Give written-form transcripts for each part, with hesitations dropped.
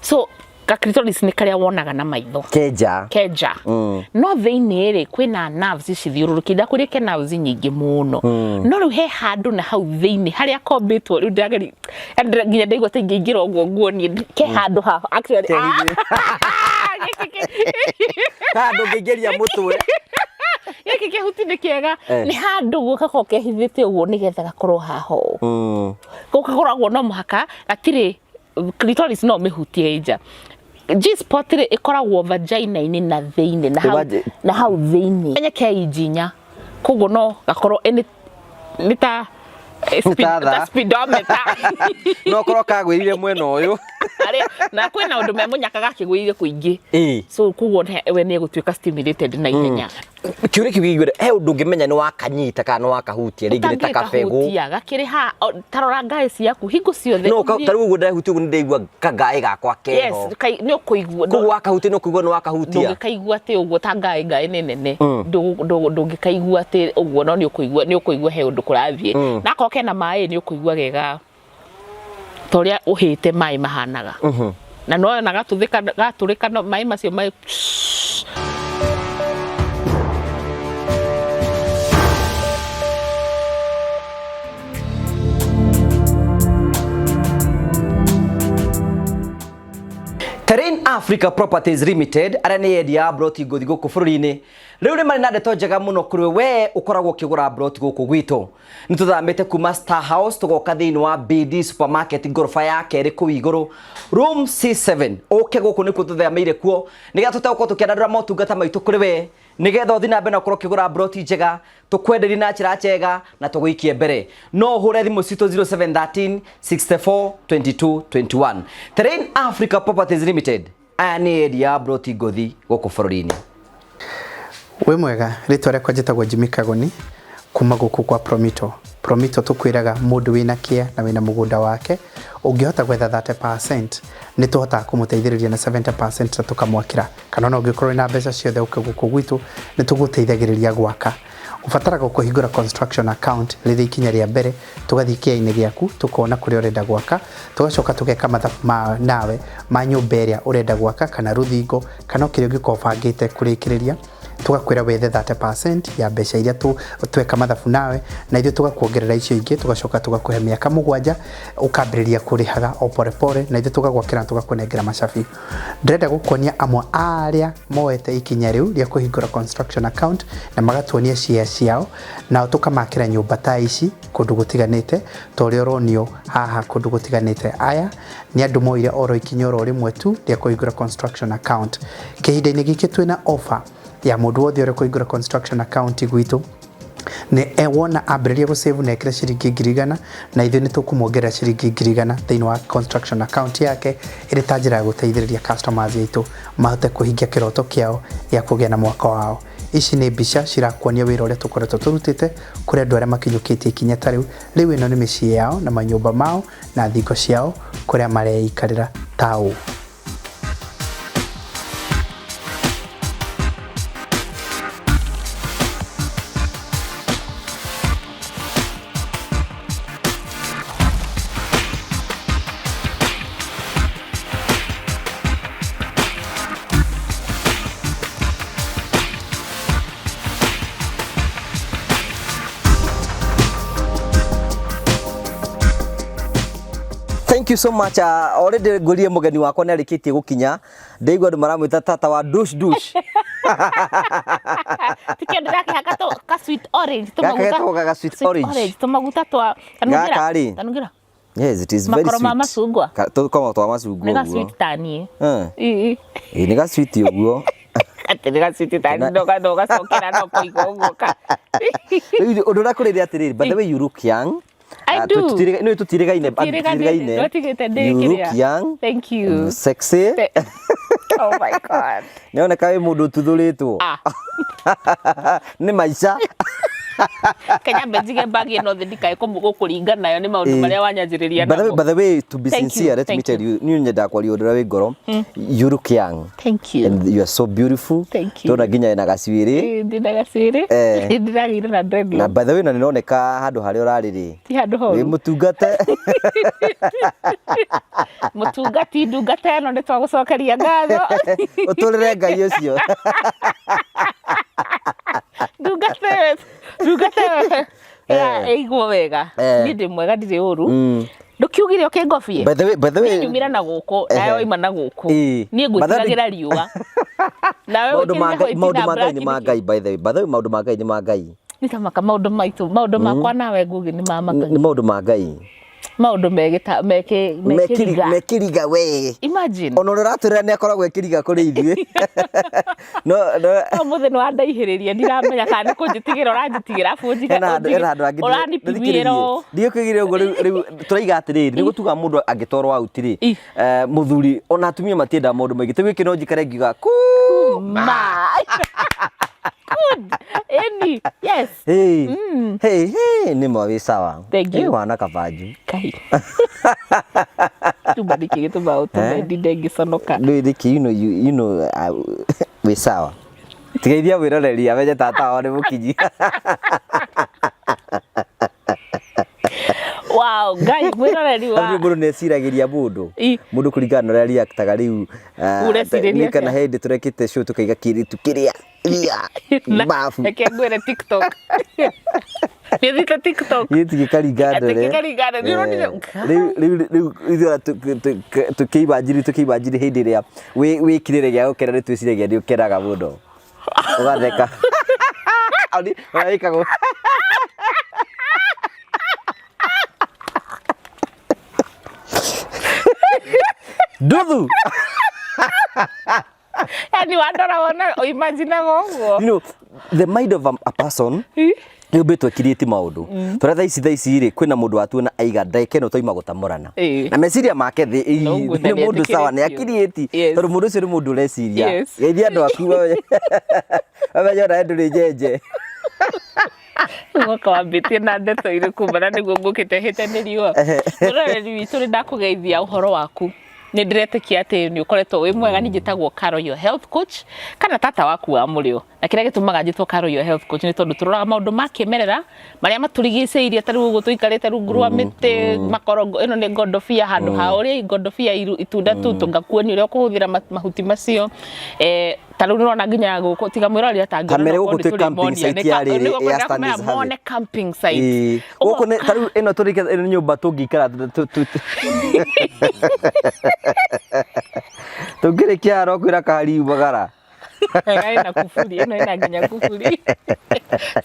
So clitoris ni karia wonaga na maitho keja no theini ri kwina nerves cithiururukida kuri ke nerves nyingi muno no riu he handu na hau theini haria kombitwo riu ndageri nginya ndaigua ta ingĩingĩra ũguo nguonie ke handu ha actually handu ngĩingĩria mũtwe gĩkĩ kĩhuti nĩ kĩega nĩ handu gũgakorwo kehithĩte ũguo nĩgetha gakorwo haho gũgakoragwo no mũhaka gatirĩ clitoris no mĩhutie nja G-spot ikoragwo vagina-inĩ na thĩinĩ na hau thĩinĩ enye keijinya koguo no gakorwo nĩ ta speedometer no korwo kagwĩrire mwena ũyũ na kwĩna ũndũ memunyakaga kĩgwĩire kũingĩ so koguo we nĩ egũtuĩka stimulated na ihenya kiure kiwigire he ũndũ ngĩmenya nĩ wakanyita kana nĩ wakahutia rĩngĩ nĩ ta kabegũ gakĩrĩ ha tarora ngaĩ yaku hingo ciothe no tarĩu ũguo ndahutia ũguo nĩ ndaigua kangaĩ gakwa keho nĩ ũkũigua koguo wakahutia nĩ ũkũigua nĩ wakahutia ndũngĩkaigua atĩ ũguo ta ngaĩ nĩ nene ndũngĩkaigua atĩ ũguo no nĩ ũkũigua he ũndũ kũrathiĩ na akorwo kena maĩ nĩ ũkũigua gega torĩa ũhĩte maĩ mahanaga na no na gatũrĩka maĩ macio maĩ Terrain Africa Properties Limited arĩa nĩ endia broti ngũthi gũkũ bũrũri-inĩ rĩu nĩ marĩ na ndeto njega mũno kũrĩ we ũkoragwo ũkĩgũra broti gũkũ gwitũ nĩ tũthamĩte kuma Star House tũgoka thĩinĩ wa BD Supermarket ngoroba ya kerĩ kũu igũrũ room C7 ũke gũkũ nĩkuo tũthamĩire kuo nĩgetha tũtegũkorwo tũkĩandandũra motungata maitũ kũrĩ we nĩgetha ũthiĩ na mbere na ũkorwo ũkĩgũra broti njega tũkwenderie na njĩra njega na tũgũikie mbere no ũhũre thimũ citũ 0713 64 22 21 Terrain Africa Properties Limited aya nĩ endia broti ngũthi gũkũ bũrũri-inĩ we mwega rĩtwa rĩakwa njĩtagwo Jimmy Kagoni kuma gũkũ kwa Promito tũkwĩraga mũndũ wĩna kĩa na wĩna mũgũnda wake ũngĩhota gwetha 30% nĩ tũhotaga kũmũteithĩrĩria na 70% na tũkamwakĩra kana no ũngĩkorwo na mbeca ciothe ũke gũkũ gwitũ nĩ tũgũteithagĩrĩria gwaka ũbataraga kũhingũra construction account rĩrĩa ikinya rĩa mbere tũgathiĩ kĩa-inĩ gĩaku tũkona kũrĩa ũrenda gwaka tũgacoka tũgeka mathabu nawe ma nyũmba ĩrĩa ũrenda gwaka kana rũthingo kana kĩrĩa ũngĩkorwo bangĩte kũrĩkĩrĩria tugakwĩra wethe 30% ya mbeca iria tweka mathabu nawe na ithuĩ tugakuongerera icio ingĩ tugacoka tugakũhe mĩaka 7 ũkambĩrĩria kũrĩhaga o pore pore na ithuĩ tugagwakĩra tugakũnengera macabi ndĩrenda gũkuonia amwe arĩa moete ikinya rĩu rĩa kũhingũra construction account na magatuonia shares ciao na tukamakĩra nyũmba ta ici kũndũ gũtiganĩte ta ũrĩa ũronio haha kũndũ gũtiganĩte aya nĩ andũ moire oro ikinya oro rĩmwe tu rĩa kũhingũra construction account kĩhinda-inĩ gĩkĩ twĩna offer ya mũndũ wothe ũrĩa kũhingũra construction account gwitũ nĩ wona ambĩrĩria gũsave na ekĩra ciringi 100 na ithuĩ nĩ tũkũmuongerera ciringi 100 thĩinĩ wa construction account yake ĩrĩ ta njĩra ya gũteithĩrĩria customers aitũ mahote kũhingia kĩroto kĩao gĩa kũgĩa na mwaka wao ici nĩ mbica cirakuonia wĩra ũrĩa tũkoretwo tũrutĩte kũrĩ andũ arĩa makinyũkĩtie ikinya ta rĩu ĩno nĩ mĩciĩ yao na manyũmba mao na thingo ciao kũrĩa mareikarĩra ta ũũ Thank you so much. Already ngũrie mũgeni wakwa nĩ arĩkĩtie gũkinya. Ndaigua andũ maramwĩta tata wa dush. Tikĩenda gakĩhaka ka sweet orange tũmaguta. Sweet orange. Tũmaguta twa tanungira. Yes, it is very sweet. Makoro ma macungwa. Tũkoma twa macungwa. Nĩ ga sweet tani. Nĩ ga sweet ũguo. Atĩ ga sweet tani ndoga cokera no kũigua ũguo ka. Ũndũ ũrĩa kũrĩ atĩrĩrĩ, by the way you look young. I do. No, tutiregaine. You look young. Thank you. Sexy. Oh my God. Nĩoneka wĩ mũndũ ũtuthũrĩtwo. Nĩ maica. Kenya benjige bagi no thindika ikuringana nayo ni maundu maria wanyanjiriria namo. By the way, to be sincere, let me tell you, ni nyenda kwa liodora we ngoro. You look young. Thank you. And you are so beautiful. Thank you. Tona ginya na gacwiri. Ndina gacwiri. Ndiragira na dreadlock. Na by the way, na ninoneka handu hari urari ri. Ti handu horu. Wi mutungate. Mutungati ndungata no ni twagucokeria ngatho. Uturire ngai ucio. Ndungata eigwo wega. Ni ndi mwega ndiri uru. Ndukiugire ukingofie. By the way. Nyumira na guku, nayo ima na guku. Ni ngwitiragira riua. Nawe maundu mangai ni mangai by the way. By the way, maundu mangai ni mangai. Ni tamaka maundu maitu, maundu makwa nawe ngugi ni mamaka. Ni maundu mangai. Maundu mekiriga we. Imagine. Ono raturira ni akoragwo ekiriga kuri ithuĩ. No muthe no andaihiriria ndiramenya kana kunjitigira uranjitigira funjika. Uranipimiro. Ndiukigire uguo riu turaiga atiriri ni gutuga mundu angitorwo out ri. Muthuri ona atumia matienda maundu maingi. Tewiki no njikare ngiuga kuma. Good. Any. Yes. Hey, ni mwawi sawa. Thank you. Wana kabanju. Kai. Tubadiki gitu bau ndenge sonoka. Ndiki you know we sawa. Tigeithia wiroreri abeje tata wone mukinyi. Wow, guys, wiroreri wa. Mundu neciragiria mundu kuringana na reali aktaga riu. Ni kana hindi turekite show tukaiga kiritu kiria. Bafu. Ekengwere TikTok. Nithite TikTok. Yiti karingana re. Karingana ni ronire. Riu tukibanjiri hindi ria wikirire gia gukera ni twiciragia ni ukeraga mundu. Ugatheka. Audi, waikago. Dudu. Yani wadora wona imagine gogo. You know, the mind of a person ni ubetwe create maundu. Tora thaici ri kwina mundu atuona aiga ndaike no toima gutamurana. Na meciria make thi ni mundu sawa ni akirieti. Tora mundu ucio ni mundu reciria. Geithia andu aku wewe. Wewe yora andu ri jeje. Ngoka wambitie na ndeto ire kumana niguo ngukite hite ni riwa. Roreri witu ni ndakugeithia uhoro waku. Ni ndiretekia ati ni ukoretwo wi mwega ni njitagwo Carol your health coach kana tata waku wa Murio na kiria gitumaga njitwo Carol your health coach ni tondu turoraga maundu makimerera maria maturigiceirie tari uguo tuikarite rungu rwa miti makorogo ino ni ngondofia handu ha uria ngondofia itunda tu tungakuoni uria kuhuthira mahuti macio taru nirona nginya guku tiga mwirori atangira kamere guku tu camping site ya riri ya standards have camping site guku ne taru ino turike nyumba tungikara tungire kiaro kwira kari ubagara ina kufuri ino ina nginya kufuri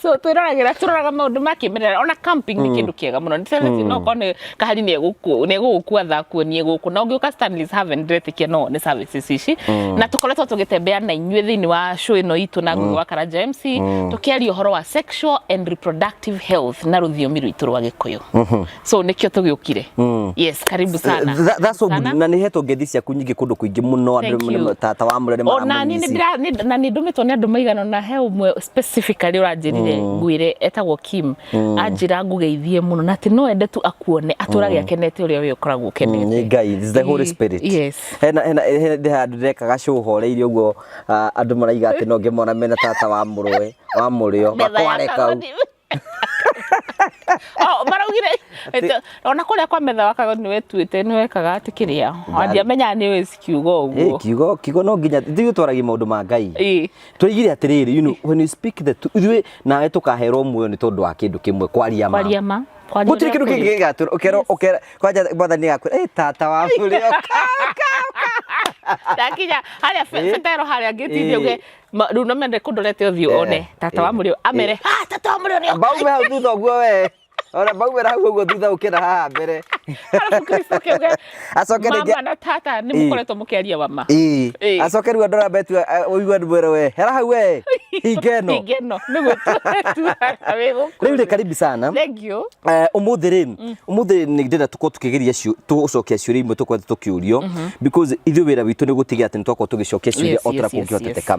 so turoraga maundu makimerera ona camping ni kindu kiega muno ni tele no kone kahari ni gukua thaku ni guku na ungiuka Stanley's Haven direct no ni services ici na tukoretwo tugitembea na inyue thini wa show ino itu na ngugi wa Karaja MC tukiaria uhoro wa sexual and reproductive health na ruthiomi rwitu rwa Gikuyu so nikio tugiukire yes karibu sana that's so good na ni heto ngethisia kunyingi kundu kuingi muno andu tata wa Murio ona ni na ni ndumitwo ni andu maigana na he umwe specifically uranjirire ngwire etagwo Kim anjira ngugeithie muno na ti no ende tu akuone aturage akenete uria we ukoragwo ukenete ngai is the Holy Spirit yes hena ndeka show horeirio uguo andu maraiga ati no ngimona mena tata wa Murio makwareka ona kuria kwa metha wakaga ni wetuite ni wekaga atikiria andia menya ni we kiugo uguo kiugo no nginya thiu twaragi maundu ma ngai tuigire atiriri you know when you speak the truth nawe tukaherwo muoyo ni tondu wa kindu kimwe kwaria ma gutiri kindu kingi gatu okera kwaja bathani gaku tata wa Murio Dakinya haria fetero haria ngitithio ge riu no mende kundorete uthio one tata wa Murio amere tata wa Murio ni baume hau thutha guo we ora baume hau guo thutha ukira haha mbere arafu Kristo keuge acokere mama na tata ni mukoretwo mukiaria wama acokere andora betu uigwa ndwere we hera hau we Igeno. Igeno. Nugu tu. Leo karibu sana. Thank you. Umuthiri ni ndira tuko tukigeria tucokia ciuria imwe tukwete tukiurio because ithu wira witu ni gutigia ati twako tugicokia ciuria otra kungihoteteka.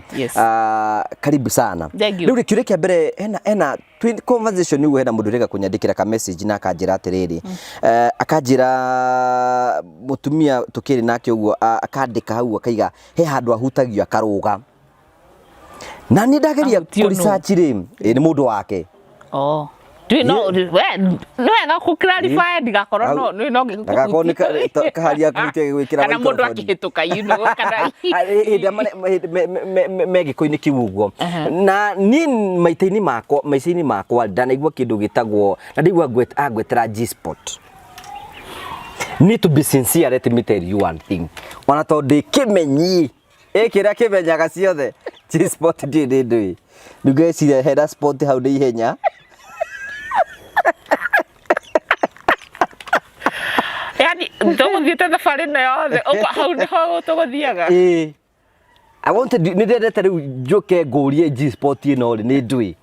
Karibu sana. Leo kiuria kia mbere ena twin conversation ni wena mundu rega kunyandikira ka message na akanjira atiriri akanjira mutumia tukiri nake uguo akandika hau akaiga he handu ahutagio akaruga na ni ndageria ku research ri ni mundu wake do you know no ega ku clarify ndigakorwo no ngikuhutia kaharia kuhutia gwikira kana mundu akihituka yuno kana megiko-ini kiu uguo na ni maitini makwa ndanaigua kindu gitagwo na ndigua agwetera G-spot. Need to be sincere, let me tell you one thing. Wana tondu kimenyi kira kimenyaga ciothe G-spot ndui ndugeciria header spot hau ni ihenya yani ndoguthiete thabari na yothe hau niho tuguthiaga I wanted ni ndete riu njuke ngurie G-spot ino ni ndui.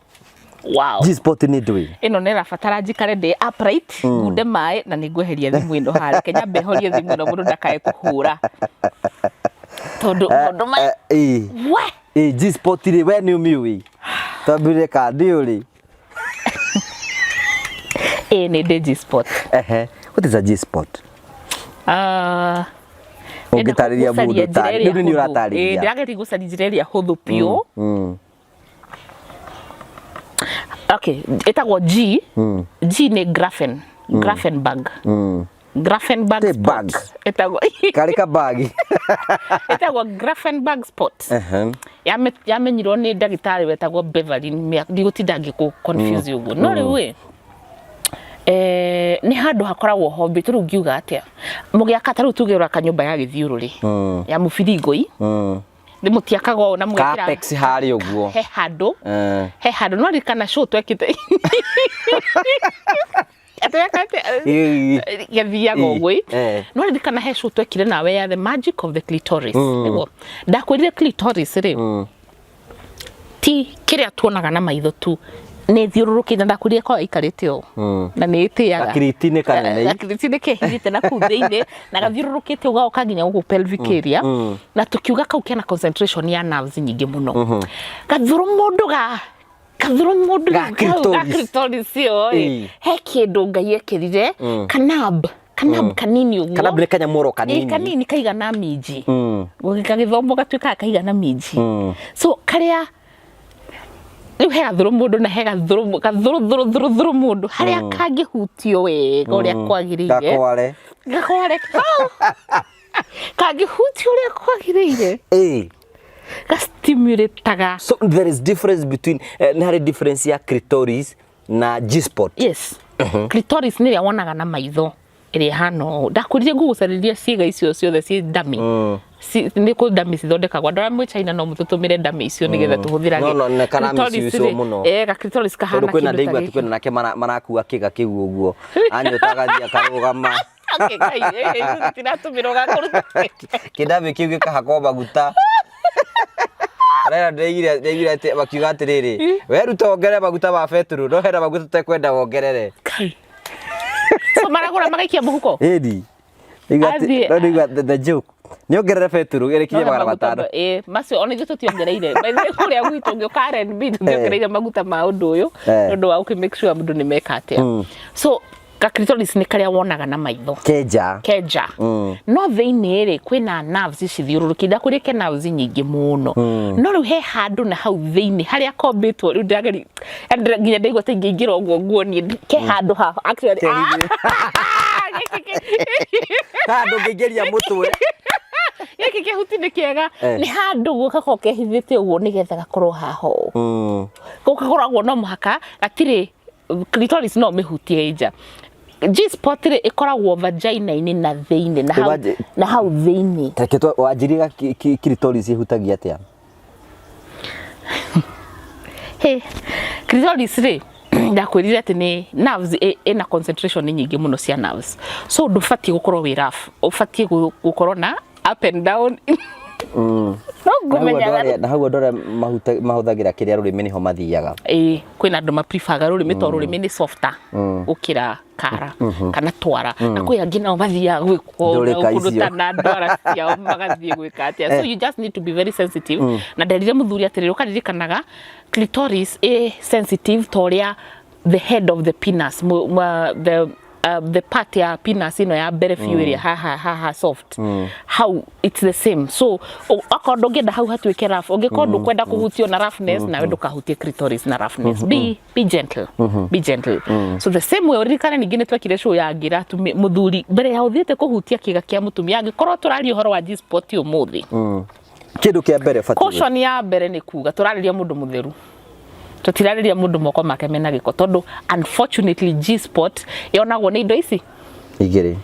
Wow. G-spot ni ndui. Ino nera fatara njikare ndi upright ngunde mai na ningweheria thimu ino hari kenya mbehorie thimu ino mundu ndakae kuhura. Tondu mundu mai G-spot ri we ni umiwi. Tabire ka ndiuri. Ni G-spot. What is a G-spot? Ungitariria mundu ta ni uratariria. Ndageti gucarinjireria huthu piu. Okay, etagwo G. G ni Grafenberg. Grafenberg spot. Etagwo karika bag. Etagwo Grafenberg spot. Yamenyirwo ni ndagitari wetagwo Beverly ndigutinda ngiku confuse uguo. No riu ni handu hakoragwo hombi turu ngiuga atia mugiaka taru tugera kanyumba ya githiururi ya mubiringoi ndimutiakaga na mugekira capex hari uguo he handu no rikana show twekite atwekate yathiaga gwi no rikana he show twekire nawe ya the magic of the clitoris niguo ndakwirire clitoris ri ti kiria tuonaga na maitho tu ne thiururukite ndakurie kwa ikarite o na ne itiaga akritine kanene akritine kehirite na kutheine na gathiururukite uga ukaginya guku pelvic area na tukiuga kau kena concentration ya nerves nyingi muno gathuru mundu ga clitoris yo he kindu ngai ekirire kanab kanini uguo kanab ne kanya moro kanini kaiga na miji gugikagithombo gatuika kaiga na miji so karia riu he gathuru mundu na he gathuru mundu haria kangihutio wega uria kwagiriire gakware kangihutio uria kwagiriire gastimulataga. So there is difference between nari difference ya clitoris na G-spot. Yes. Clitoris ni ria wonaga na maitho iri hano ndakuririe ngugucariria ciiga icio ciothe ci ndami ni ku ndami cithondekagwa ndora mwe China no mututumire ndami icio nigetha tuhuthirage no kana miciucio muno ga clitoris kahana kindu kwina ndeigua tukwena nake marakua kiga kiu uguo anyotagathia karugama tinatumiro gakuruta kidami kiu gikahakwa maguta arera ndeigire ati bakiuga atiriri we ruta wongerere maguta ma beturu no hera maguta tekwenda wongerere so maragura magaikia muhuko edi igati no diga the joke niongerere beturu gerekiye magana matano macio ona ithu tutiongereire bethe kuria gwitu ngio Karen bid tuongereire maguta ma undu uyu ndu wa uki make sure mundu ni meka atia so clitoris ni karia wonaga na maitho keja no theini ri kwina nerves cithiururukida kuri ke nerves nyingi muno no riu he handu na hau theini haria kombitwo riu ndageri nginya ndaigua ta ingĩingĩra ũguo nguonie ke handu ha actually handu ngĩingĩria mũtwe gĩkĩ kĩhuti nĩ kĩega nĩ handu gũgakorwo kehithĩte ũguo nĩgetha gakorwo haho gũgakoragwo no mũhaka gatirĩ clitoris no mĩhutie nja G-spot ri ikoragwo vagina-ini na theini na hau theini taketwa wajiriga clitoris ihutagia atia clitoris ri ndakwirire ati ni nerves ina concentration nyingi muno cia nerves so ndubati gukorwo wi rough ubati gukorwo na up and down no ngumenyaga na hau ndore mahuthagira kiria rurimi niho mathiaga kwina andu maprefaga rurimi to rurimi ni softer ukira kara kana twara na kwi angi nao mathiaga gwikuruta na ndwara ciao magathie gwika atia so you just need to be very sensitive na nderire muthuri atiriri ukaririkanaga clitoris sensitive toria the head of the penis the part ya penis ino ya mbere few area ha soft how it's the same so akondo ngenda hau hatwike rough ungikorwo kwenda kuhutio na roughness na wendo kahutie clitoris na roughness be gentle be gentle so the same way urikana ningine twekire show ya ngira muthuri mbere ya uthiete kuhutia kiga kia mutumia angikorwo turari uhoro wa G-spot umuthi kindu kia mbere fati caution ya mbere ni kuga turariria mundu mutheru tutirariria mundu moko make mena giko tondu unfortunately G-spot yonagwo ni indo ici igiri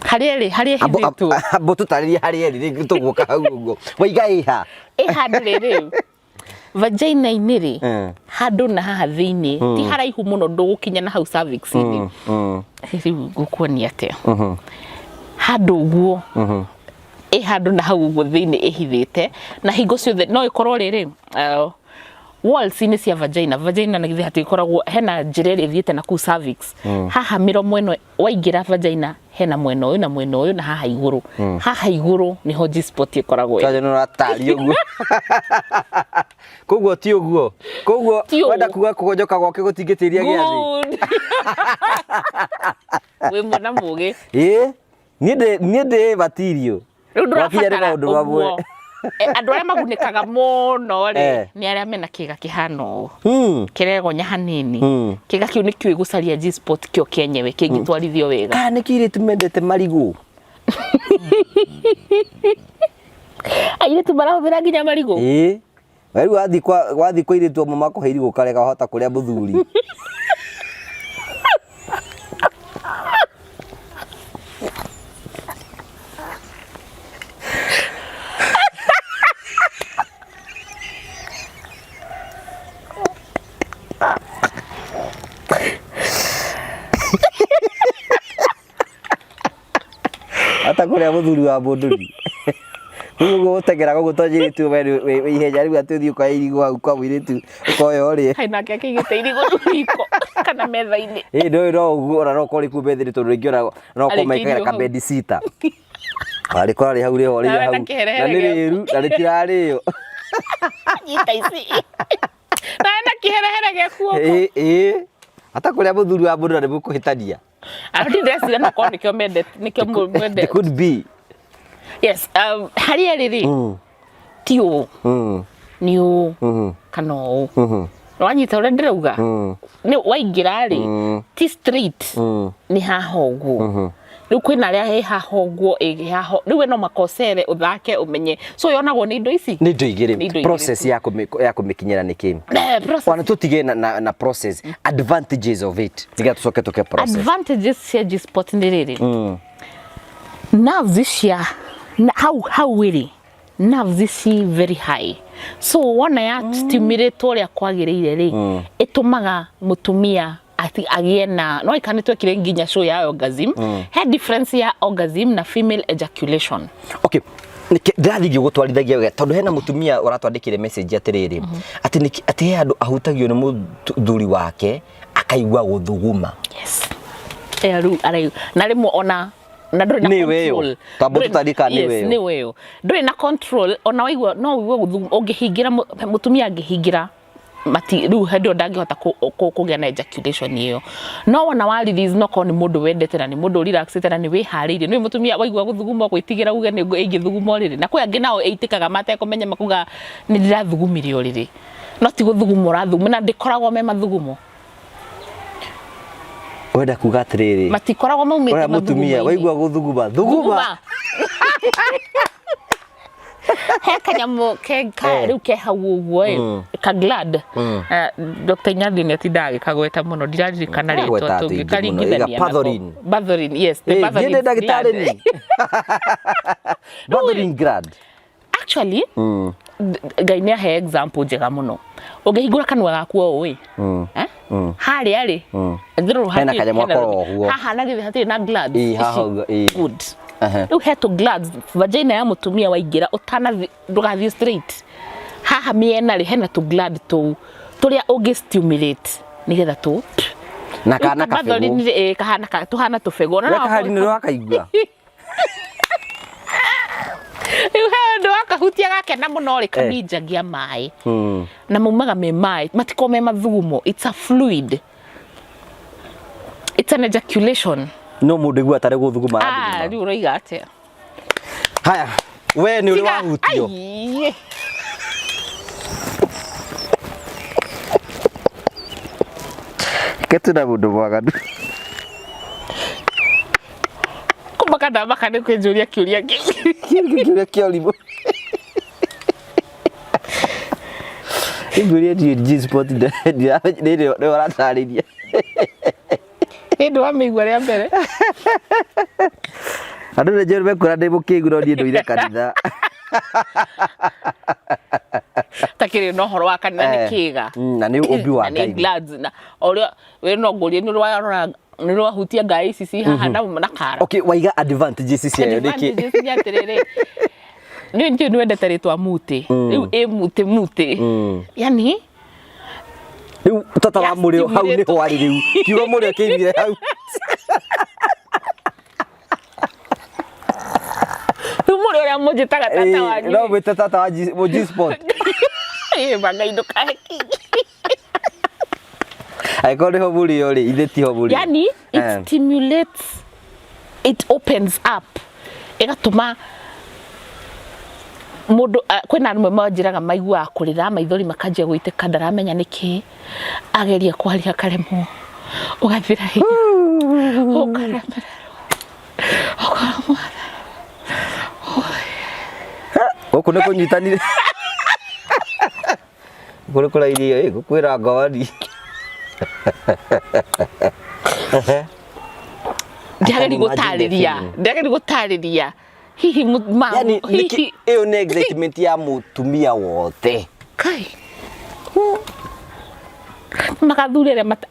harieri hithitu abo tutariria harieri tuguka hau ngo waiga iha handu riri vagina iniri handu na haha thiini ti haraihu muno ndugukinya na hau cervix ini riu gukuonia atia handu guo handu na hau guo thiini ihithite na hingo ciothe no ikorwo riri walls ini cia vagina na githe hatu ikoragwo hena njireri thiete na ku cervix haha miromo eno waingira vagina hena mwena uyu na mwena uyu na haha iguru niho G-spot ikoragwo kaje no ratari uguo koguo ti uguo koguo wenda kuga kugonjoka gwake gutingitiria giathi we mwana muge nie de batirio riu ndurabatara uguo andu aria magunikaga muno ri ni aria mena kiga kihano kiregonya hanini kiga kiu ni kiu gucaria G-spot kio kenyewe kingitwarithio wega kana nikiri tumendete marigu aire tumarahuthira nginya marigu weru wathi kwa iritu mama ko heirigu karega hota kuria muthuri ata kuria muthuri wa munduri ugo gutegera gugutojiritu we ihenya riu atuthi uka irigu au kwa wiritu ukoyo ri haina keke igite irigu riko kana metha-ini ndo uguo na no kori ku bethiri tondu ringiona no komaikira ka bed sitter ari kora hau ri hori hau na ni riru na ritirario nyita ici na kiherehere gekuo ata kuria muthuri wa mundu na mukuhitania arudi ndesira na ko nikio mende could be yes hari riri tio niu kano wanyita ure ndirauga ni waingira ri ti street ni hahogu riu kwina ria he hahogu haho riu no makosere uthake umenye so yonagwo ni indo ici ni indo igiri process ya kumikinyira niki wana tutige na process advantages of it tiga tusoke toke process advantages ya G-spot ni riri nerves cia how really nerves is very high so wana ya stimulate uria kwagiriire ri itumaga mutumia ati agie na no ikanitwe kire nginya show ya orgasm he difference ya orgasm na female ejaculation okay ndathigi gutwarithagia wega tondu hena mutumia uratwandikire message atiriri ati he andu ahutagio ni muthuri wake akaigua guthuguma yes eru na rimo ona na nduri na control tabo tutandika ni weyo ni weyo nduri na control ona waigua no wiwe guthuguma ungihingira mutumia angihingira mati riu hendo ndangihota kugia na ejaculation iyo no wana wa release no ko ni mundu wendete na ni mundu relaxete na ni wihariire ni mutumia waigua guthuguma gwitigira uge ni ingithuguma riri na kwi angi nao eitikaga mate kumenya makuga ni ndirathugumirio riri no ti guthuguma urathuguma na ndikoragwo me mathugumo wenda kuga atiriri matikoragwo maumite mathugumo mutumia waigua guthuguma he kanyamu ke riu ke hau uguo ka glad Dr. Nyathi ni atindaga kagweta muno ndiraririkana ritwa tungikaringithania Bathorin yes the Bathorin ni dagitari ni Bathorin glad actually gainia he example njega muno ungihingura kanwa gaku oi hari ari ndiro hena kanyamu akoro huo haha na githe hatiri na glad good riu heto glands vagina ya mutumia waingira utana ndugathie straight haha miena ri hena tu gland tu turia ungi stimulate nigetha tu na kana kabego kahana tuhana tubego na kahari ni wakaigua riu hendo akahutia gakena muno ri kaminjagia mai na mumaga me mai matiko me mathugumo it's a fluid, it's an ejaculation no mundu igua tare guthuguma riu roiga atia haya we ni uri wahutio ketuna mundu mwaganu kumakana makane kwenjuria kiuria kiuria Inguria G spot ndio waratariria ndio amigwa ria mbere andu ne jero bekura ndi mukiguro ndi nduire kanitha takiri no horo wa kanitha ni kiga na ni ubi wa ngai glands na oria we no ngurie ni rwa ni rwa hutia ngai ici ci haha na kara okay waiga advantages ici ya niki ni ndio nwendete ritwa muti riu muti yani riu Tata wa Murio hau ni ho ari riu kiugo Murio kiimire hau Murio ria mujitaga Tata wanyu no wete Tata wa G spot banga indo kaheki ai ko ho Murio ri itheti ho Murio yani it stimulates, it opens up igatuma mundu kwina andu manjiraga maigua kurira maithori makanjia guiteka ndaramenya niki ageria kwaria karemo ugathira hinya ukaremera guku ni kunyitanire kuri kurairie gukwira ngawari ndageri gutariria hihi yani hiyo ni excitement ya mutumia wote kai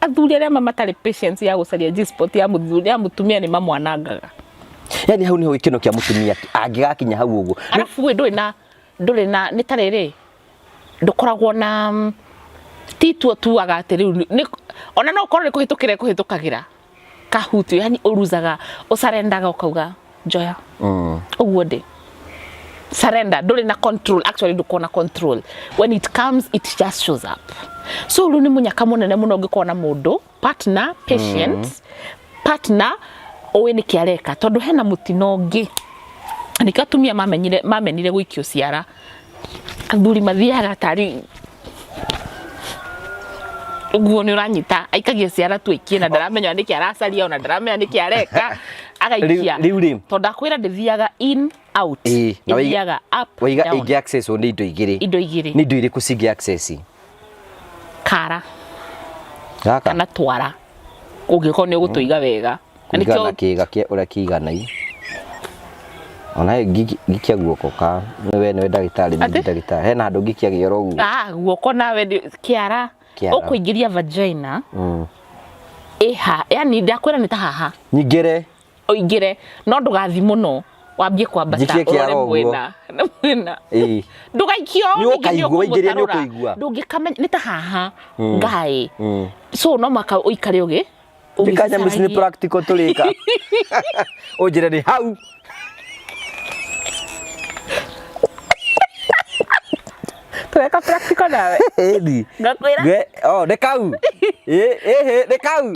athuri matari patience ya gucaria G-spot ya mutumia ni mamwanangaga yani hau niho ikino kia mutumia angigakinya hau uguo arafu we nduri na ni tarere ndukoragwo na tituo tuaga atiriu ona no korwo kuhitukagira kahutu yani uruzaga usarendaga ukauga joya uguo ndi surrender nduri na control, actually ndukona control. When it comes it just shows up. So ru ni munyaka munene muno ngikona mundu partner patient partner owe ni kiareka tondu hena mutino ngi nikatumia mamenire guikio ciara athuri mathiaga tari uguo ni uranyita aikagia ciara twikie na ndaramenya niki aracaria ona ndaramenya niki areka agaikia tondu akwira ndithiaga in out ndithiaga up waiga igi access ni indo igiri ni indo iriku cingi access kara kana twara ungiko ni ugutuiga wega nikio kiga kia ura kiganai ona gikia guoko ka we ni ndagitari ni ndagitari hena andu gikia gioro guo guoko nawe kiara ukuingiria vagina eha yani ndakwira ni ta haha nyingire oingire no ndugathi muno wambie kwambata ore mwena na mwena ndugaikio ni ukaigua ingiria ni ukuigua ndungikamenya ni ta haha ngai so no maka uikare ugi ndikanya msini practical tulika ojire ni hau Tuweka practical nawe. Edi. Ngakwira. Oh, dekau. Dekau.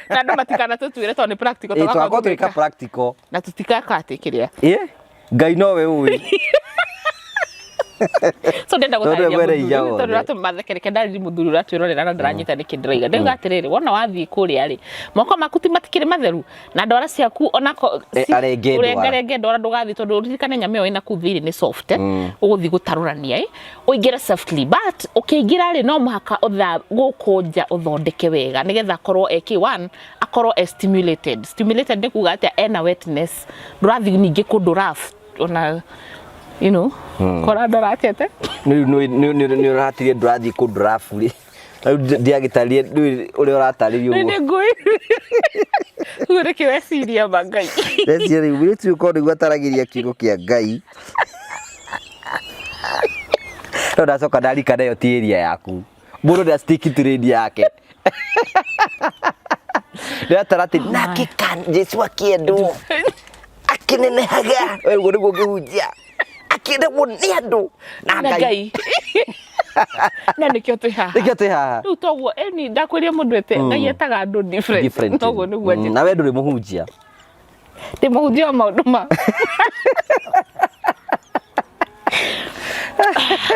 Na ndo matikana tutwire to ni practical to twako twika practical. Na tutikaka atikiria. Ngai nowe uwi. So ndenda gutharia tondu ratu mathekereke ndari muthuri ratwirorera na ndaranyita niki ndiraiga ndiga atiriri wona wathii kuria ri moko makuti matikire matheru na ndwara ciaku onako urengenge ndwara ndugathi tondu ririkane nyame yo ina kuthiri ni soft uguthi gutarurania uingira softly but ukiingira ri no muhaka utha gukunja uthondeke wega nigetha korwo ek1 akorwo stimulated ni kuga atia ena wetness ndurathi ningi kundu rough ona you know kora ndaratete ni uratirie ndurathi ku draft ri Ndiagitarie uri urataririo uguo. Nĩ ngui. Ure kiweciria Ngai. Reciria riu tu ko niguo ataragiria kiugo kia Ngai. No ndacoka ndarika nayo ti area yaku. Mũndũ nda stick to radio yake. Ndatarati nakikan Jesu akiendu. Akinenehaga. Wewe niguo ngĩhunjia. Akienda mũno andu na Ngai. Na nikio twi haha. Nikio twi haha. Riu toguo eni ndakwiria mundu ete Ngai etaga andu different. Toguo niguo njira. Na we nduri muhunjia. Ndi muhunjia maundu ma.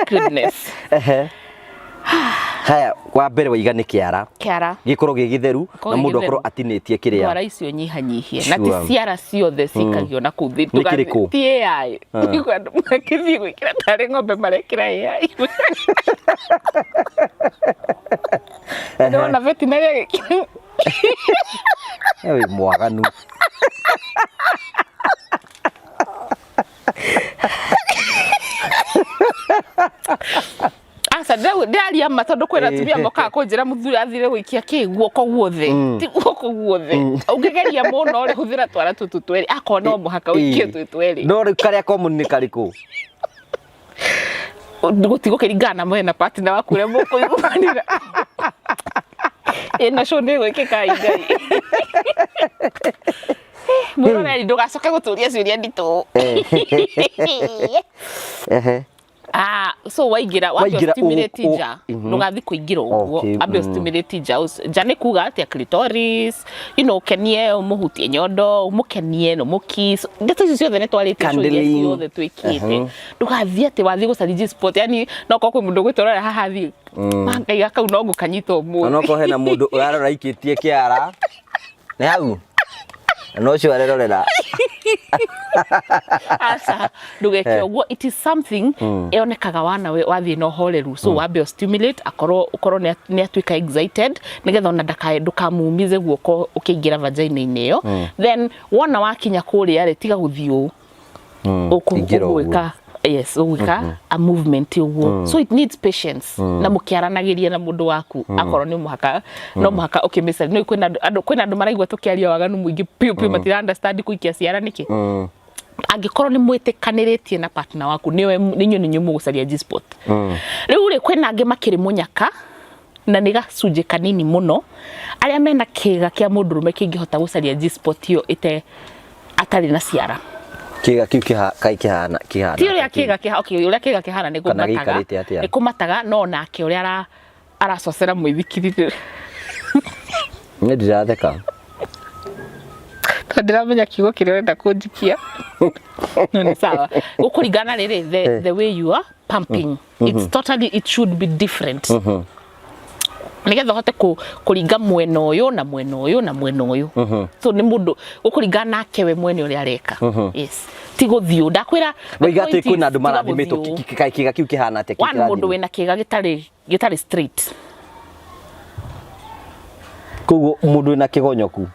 Goodness. Haya kwa mbere waiga ni kiara gikorwo gigitheru na mundu akorwo atinitie kiria ndwara icio nyihanyihie na ti ciara ciothe cikagio na kuu thi ti AI niko andu makithii gwikira tari ng'ombe marekira AI ndona veterinary gikira ewe mwaganu asa ndaria ma tondu kwira tumia moka kunjira muthuri athire gwikia kiguoko guothe ti guoko guothe ungigeria muno ri huthira twara tutu tweri akona no muhaka wikie tutu tweri no ri karia common ni kariku gutigo kiringana mwena partner waku ria muko igumanira ena shone gwikika Ngai muno nari ndugacoka guturia ciuria nditu so waigira stimulate ja ndugathi kuingira uguo ambe stimulate ja ni kuga ati clitoris kenie umuhutie nyondo umukenie no mukis ndeto icio ciothe ne twarite ciothe twikite ndugathi ati wathi gucariji sport yani no ko mundu gwitorora haha thi Ngai akau no ngukanyita mu no ko hena mundu urarora ikitie kiara ne hau no cio arerorera asa ndugeke uguo it is something eonekaga wana we wathi no horeru so wambe stimulate ukorwo ni atwika excited nigetha ona ndukamumize guoko ukiingira vagina-ini iyo then wona wakinya kuria ri tiga guthio ukugwika yes ugwika a movement uguo so it needs patience na mukiaranagiria na mundu waku akorwo ni muhaka no muhaka ukimisa no kwina andu maraigwa tukiaria waganu muingi piu matira understand kuikia ciara niki angikorwo ni mwitikaniritie na partner waku niwe ninyu mugucaria G-spot riu ri kwina angi makiri munyaka na ni gacunje kanini muno aria mena kiga kia mundurume kingihota gucaria G-spot iyo ite atari na ciara kiga kiu kihana ti uria kiga kiha okay uria kiga kihana ni kumataga no nake uria aracocera mwithikirire ni ndiratheka ndiramenya kiugo kiria urenda kunjikia no ni sawa ukuringana riri the way you are pumping it should be different nigetha hote kuringa mwena uyu na mwena uyu na mwena uyu so ni mundu ukuringana nake we mwene uria areka yes ti guthio ndakwira wiga ti kwina andu marathimitwo kiga kiu kihana ate kikira mundu wina kiga gitari straight kugo mundu wina kigonyoku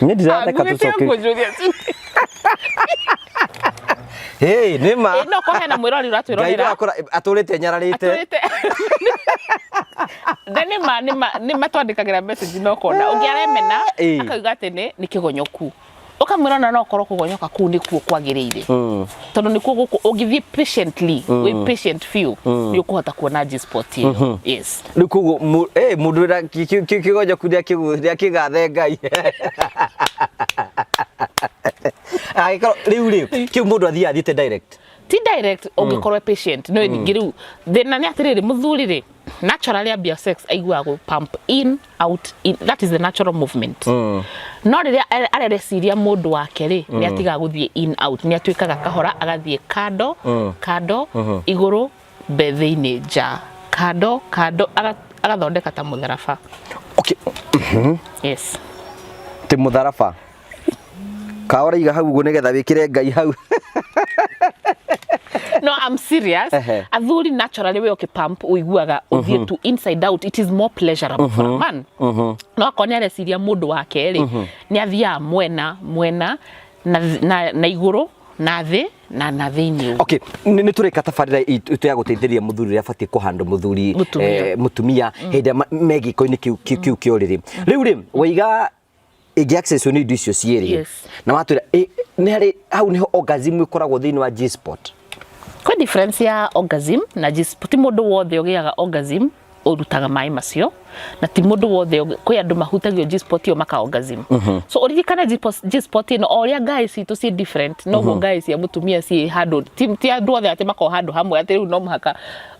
ni ndiratheka tucoke hey nima no ko hena mwirori uratwirorera aturite nyararite nima twandikagira message no kona ungiaremena akauga ati ni kigonyoku ukamwirana no korwo kugonyoka ku ni kuo kwagiriire tondu ni kuo ugithie patiently we patient few ni ukuhota kuona G-spot iyo yes ni kugo mundu ra kigonyoku dia kigathe Ngai riu kiu mundu athiate direct ti direct ungikorwo patient no ngiru thina ni atiriri muthuri ri naturally abia sex aigua go pump in out that is the natural movement no riria arereciria mundu wake ri ni atiga guthie in out ni atwikaga kahora agathie kado iguru bethe-ini ja kado agathondeka ta mutharaba okay yes ti mutharaba kaora iga hau go nigetha wikire Ngai hau no I'm serious athuri naturally we pump uiguaga uthie to inside out it is more pleasurable for a man no akoni areciria mundu wake ri ni athia mwena na iguru nathi na nathini. Okay, ni tureka tabarira itu ya guteithĩrĩria muthuri ria batie kuhanda muthuri mutumia hĩndĩ megiko-inĩ kiu kiorĩrĩ. Rĩu rĩ waiga igi access ni indo icio cierĩ na watwĩra nĩ harĩ hau niho orgasm ikoragwo thĩinĩ wa G-spot. Kwa difference ya orgasm na G-spot, mundu wothe ũgĩaga orgasm urutaga mai macio na ti mundu wothe kwĩ andũ mahutagio G-spot iyo maka orgasm. So uririkana G-spot ino oria guys itu si different no guys ya mutumia si handle ti andu othe ati mako handle hamwe ati riu no muhaka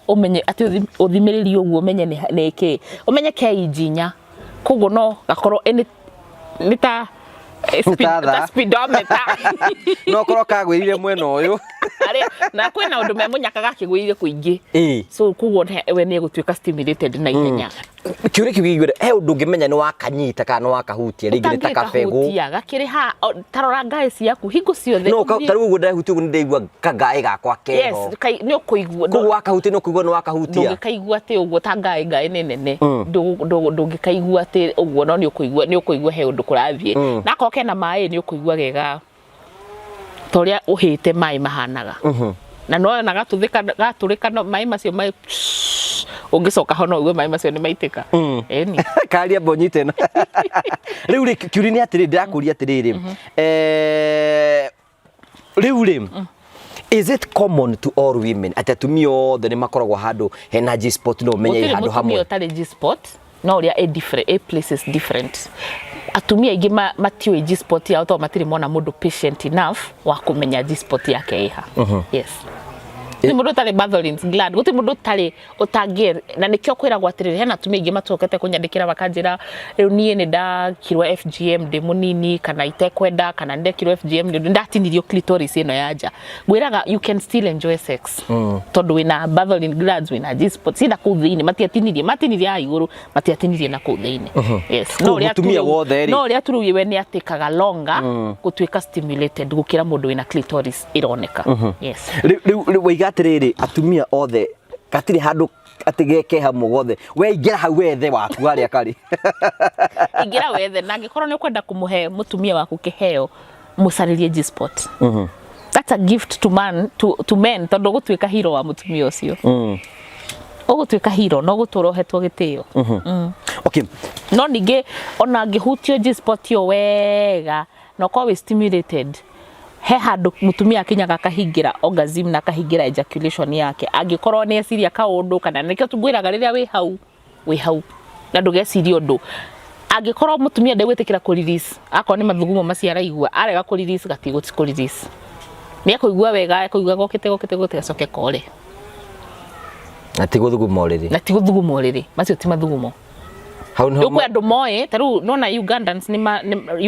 umenye ati uthimĩrĩrie ũguo umenye nĩ kĩ umenye kĩijinya koguo no gakorwo nĩ ta speedometer no korwo kagwĩrire mwena ũyũ na kwĩna ũndũ memunyakaga kĩgwĩrire kũingĩ so koguo we nĩ egũtuĩka stimulated na ihenya. Kiũria kĩu gĩigwĩra he ũndũ ũngĩmenya nĩ wakanyita kana nĩ wakahutia rĩngĩ nĩ ta kabegũ gakĩrĩ ha tarora guys yaku hingo ciothe no tarĩu ũguo ndahutia ũguo nĩ ndaigua kagaĩ gakwa keho nĩ ũkũigua koguo wakahutia nĩ ũkũigua nĩ wakahutia ndũngĩkaigua atĩ ũguo ta ngaĩ nĩ nene ndũngĩkaigua atĩ ũguo no nĩ ũkũigua he ũndũ kũrathiĩ na akorwo kena maĩ nĩ ũkũigua gega toria ũhĩte maĩ mahanaga na no na gatũrĩka maĩ macio maĩ ungicoka hono ugue mai macio ni maitĩka eni karia mbonyite no riu ri kiuri ni atiri ndakuria atiriri riu ri is it common to all women ati atumia othe ni makoragwo handu hena G-spot no menye handu hamwe mutumia utari G-spot no uria a places different atumia ingi matiwe G-spot yao to matiri mona mundu patient enough wa kumenya G-spot yake iha yes ni mundu tari Batholins glad guti mundu tari utangir na nikyo kwiragwo atiriri hena atumia ingi matokete kunyandikira bakanjira riu nie ni ndakirwa FGM ndi munini kana itekwenda kana ndekirwa FGM ndi ndatinirio clitoris ino yanja gwiraga you can still enjoy sex tondu wina Batholin glands wina G-spot sida ku thiini matinirie ya iguru matiatinirie na ku thiini yes no atumia wothe ri no ria turu we ni atikaga longa gutuika stimulated gukira mundu wina clitoris ironeka yes riu waiga atiriri atumia othe gatiri handu atigeke hamwe gothe we ingira hau wethe waku aria kari ingira wethe na ngikorwo ni kwenda kumuhe mutumia waku kiheo musaririe G-spot that's a gift to men tondu gutuika hero wa mutumia ucio ugutuika hero no gutorohetwo gitio okay no ningi ona ngihutio G-spot yo wega no kwa stimulated he handu mutumia akinyaga kahingira orgasm na kahingira ejaculation yake angikorwo ni esiria kaundu kana nikio tugwiraga riria wi hau na ndugeciria undu angikorwo mutumia ndegwitikira ku release akon ni mathugumo maciara igua arega ku release gatigo ku release ni akuigua wega akuigua gokite acoke kore na tiguthugumo riri macio ti mathugumo Yuko andu moe taru nona Ugandans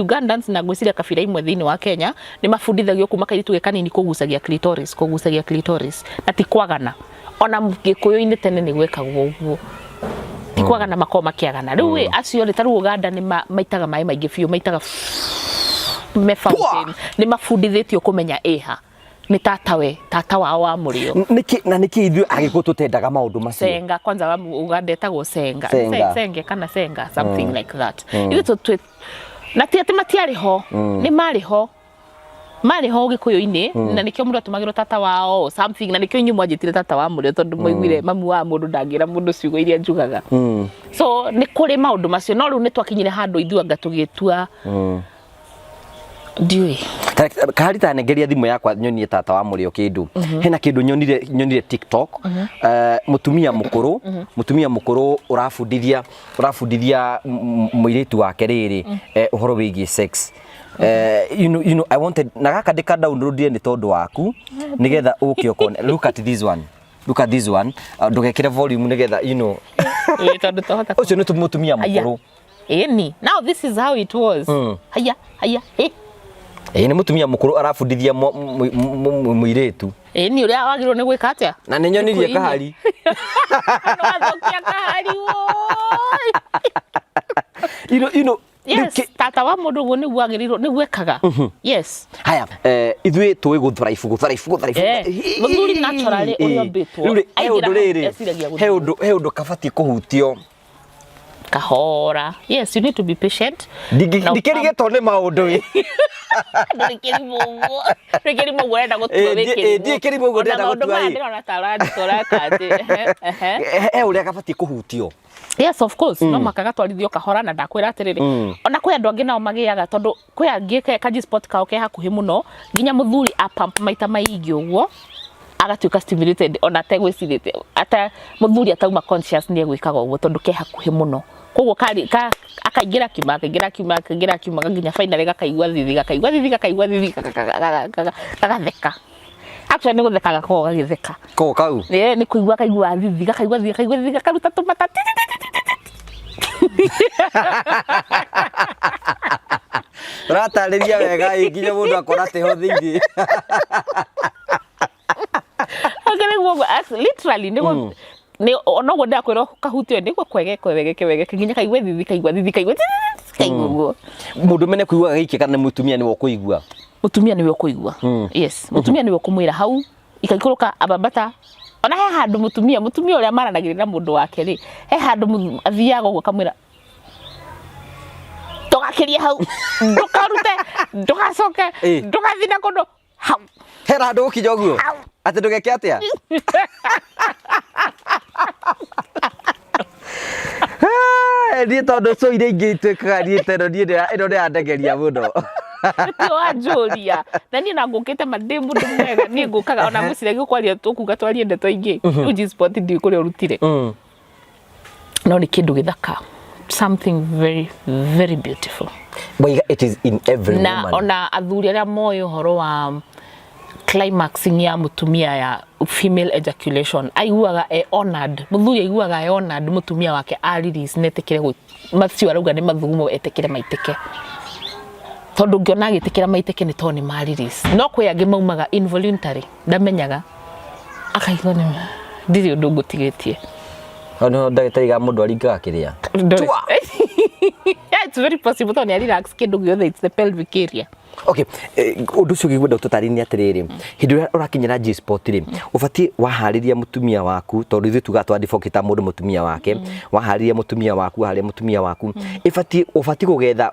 Ugandans na gwiciria kabira imwe thiini wa Kenya ni mafundithagio kuma kairitu gekanini kugucagia clitoris na ti kwagana ona Gikuyu-ini tene ni gwekagwo uguo ti kwagana makoma makiagana riu acio ri taru Uganda ni maitaga mai maingi biu maitaga fountain ni mafundithitio kumenya eha ni tata wao wa Murio niki ithu agiko tutendaga maundu macio senga kwanza Uganda etagwo senga kana senga something like that ithu na ti ati matiari ho ni mari ho Gikuyu-ini na nikio mundu atumagirwo tata wao something na nikio inyu mwanjitire tata wa Murio tondu moigwire mamu wa mundu ndangira mundu ciugo iria njugaga so ni kuri maundu macio no riu ni twakinyire handu ithu anga tugitua ndiwe karita negeria thimu yakwa nyonie tata wa Murio kindu hena kindu nyonire TikTok mutumia mukuru urafundithia muiritu wake riri uhoro wigi sex you know I wanted na gaka ndika download ni tondu waku nigetha ukiyokone look at this one ndugekire volume nigetha you know ucio ni mutumia mukuru eni now this is how it was haya ni mutumia mukuru arafundithia muiritu ni uria wagirwo ni gwika atia na ni nyonirie kahari no athokia kahari you know yes tata wa mundu go ni gwagirirwo ni gwekaga yes haya ithui tuwe guthrive muthuri naturally urio betwo he undu kabati kuhutio kahora. Yes, you need to be patient. Ndikirige tone maundu wi. Ndikiri mugo enda gutua wiki. Ndikiri mugo enda gutua. Ndona taradi toraka ati. Uria gabati kuhutio. Yes, of course. No makaga twarithio kahora na ndakwira atiriri. Ona kwi andu angi nao magiaga tondu kwi angi kaji sport kao ke hakuhi muno nginya muthuri apump maita maingi uguo agatuika stimulated ona tegwicirite ata muthuri atauma conscious ni egwikaga uguo tondu ke hakuhi muno koguo akaingira kiuma nginya finally gakaigua thithi gagatheka. Actually ni gutheka gako gagitheka ko kau ni kuigua kaigua thithi gakaruta tumata. Ratariria wega nginya mundu akora teho thithi. Literally ni ono go ndakwira kahutio niguo kwege nginya kaigua thithi kaigua mundu mene kuigua giki kana mutumia ni wo kuigua mutumia ni wo kuigua. Yes, mutumia ni wo kumwira hau ikaikuruka abambata. Ona he handu mutumia uria maranagirira mundu wake ri he handu athiaga uguo kamwira ndugakirie hau ndukarute ndugacoke ndugathi na kundu hau hera handu gukinya uguo ati ndugeke atia. Ni tondu so ire ingi itwikaga ni teno ni ino ni andegeria muno. Tio anjuria na ni na ngukite mademu ndu mwega ni ngukaga ona mucire gikwaria tukuga twarie ndeto ingi uji sport ndi kuri urutire no ni kindu githaka, something very very beautiful. But it is in every woman. Na ona athuri aria moyo horo wa climaxing ya mutumia ya female ejaculation aiguaga honored, muthuri aiguaga honored mutumia wake release netekire macio arauga ni mathugumo etekire maiteke tondu ngiona agitikira maiteke ni toni ma release no kwi angi maumaga involuntary ndamenyaga akaigua ni ndiri undu ngutigitie ono ndagitari ga mundu aringaga kiria. Yeah, it's very possible to relax kindu giothe, it's the pelvic area. Okay, undu ucio gigwenda ututarini atiriri hindu ria urakinyira G sport ri ubati wahariria mutumia waku tondu ithu tuga twadifokita mundu mutumia wake wahariria mutumia waku haria mutumia waku ubati kugetha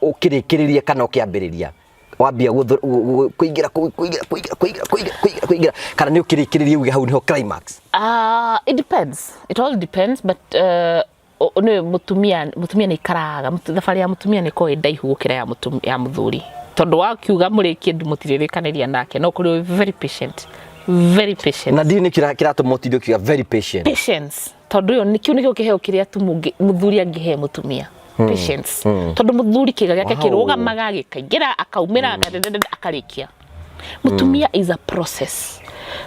ukirikiririe kana ukiambiriria wambia kuingira kana ni ukirikiririe uge hau niho climax. It depends, it all depends, but no mutumia ni karaga thabari ya mutumia ni ko ndaihu gukira ya muthuri tondu wakiuga murikie ndumutiririkanĩria nake no kuri very patient na ndini kiratu motidio kiga very patient patience tondu yo nikio nikio kiheo kiria tu muthuri angihe mutumia patience tondu muthuri kiga giake kirugamaga gikaingira akaumira akarikia. Mutumia is a process.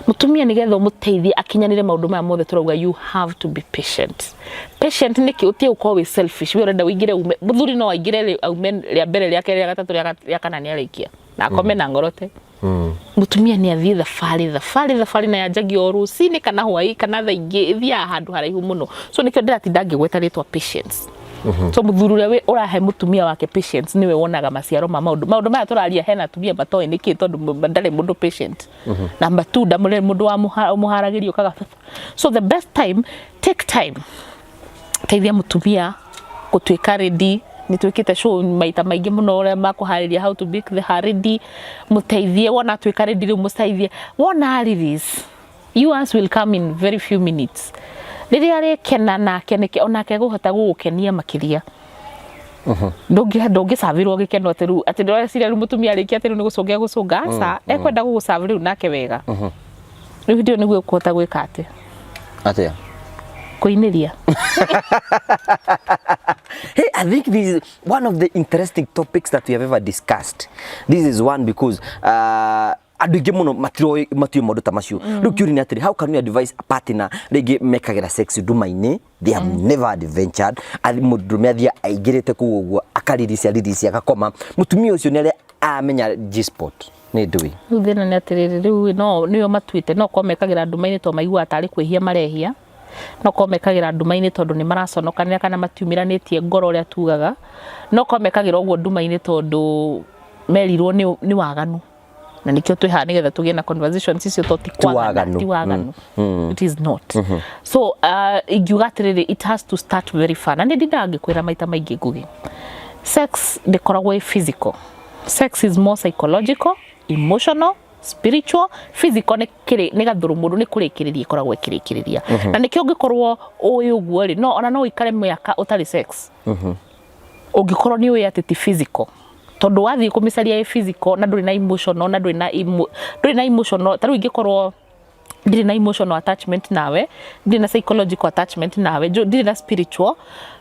Mutumia nigetha umuteithie akinyanire maundu maya mothe turauga you have to be patient. Patient niki utie uko we selfish we urenda wingire muthuri no aingire aume ria mbere ria keri ria gatatu ria kana ni arikia na akome na ngorote. Mutumia ni athie thafari na yanjagi o rucini kana hwai kana tha ingi ithia handu haraihu muno so nikio ndiratinda ngigweta ritwa patience. So muthuri uria urahe mutumia wake patience niwe wonaga maciaro ma maundu maya turaria hena atumia batoi niki tondu ndare mundu patient. Number 2 ndamure mundu wa muharagirio kaga. So the best time, take time teithia mutumia gutuika ready ni twikite show maita maingi muno ria makuhariria how to make the ready muteithie wona twika ready ri muteithie wona release yours will come in very few minutes. Riria ri kena nake niki onake guhota gugukenia makiria ndungi savirwo gikeno atiru ati ndore ciria ri mutumia ariki atiru ni gucunga sa ekwenda gugusavi riu nake wega riu ndio niguo kuhota gwika ati atia kuiniria. Hey, I think this is one of the interesting topics that we have ever discussed. This is one because andu ingi muno matio maundu ta macio riu kiuri ni atiri how can we advise a partner rigi mekagira sex nduma-ini they have never adventured ali mundume athia aingirite kuguo akaririsia agakoma mutumia ucio ni ari amenya G sport ni ndui thina ni atiri riu no niyo matuite no komekagira nduma-ini to maigua atari kwihia marehia no komekagira nduma-ini tondu ni maraconokanira kana matiumiranitie ngoro uria tugaga no komekagira uguo nduma-ini tondu merirwo ni waganu na nikio twiha nigetha tugie na conversations icio to ti waganu. It is not. So ingiuga atiriri, it has to start very far, na ndinda ngikwira maita maingi ngugi sex ndikoragwo physical. Sex is more psychological, emotional, spiritual. Physical ni gathuru mundu ni kurikiriria ikoragwo ikirikiriria na nikio ngikorwo uyu guo ri no ikare miaka utari sex ungikorwo ni uyu ati ti physical tondu wathi kumicaria physical na nduri na emotional na nduri na emotional taru ingikorwo ndiri na emotional attachment nawe, ndiri na psychological attachment nawe, ndiri na spiritual,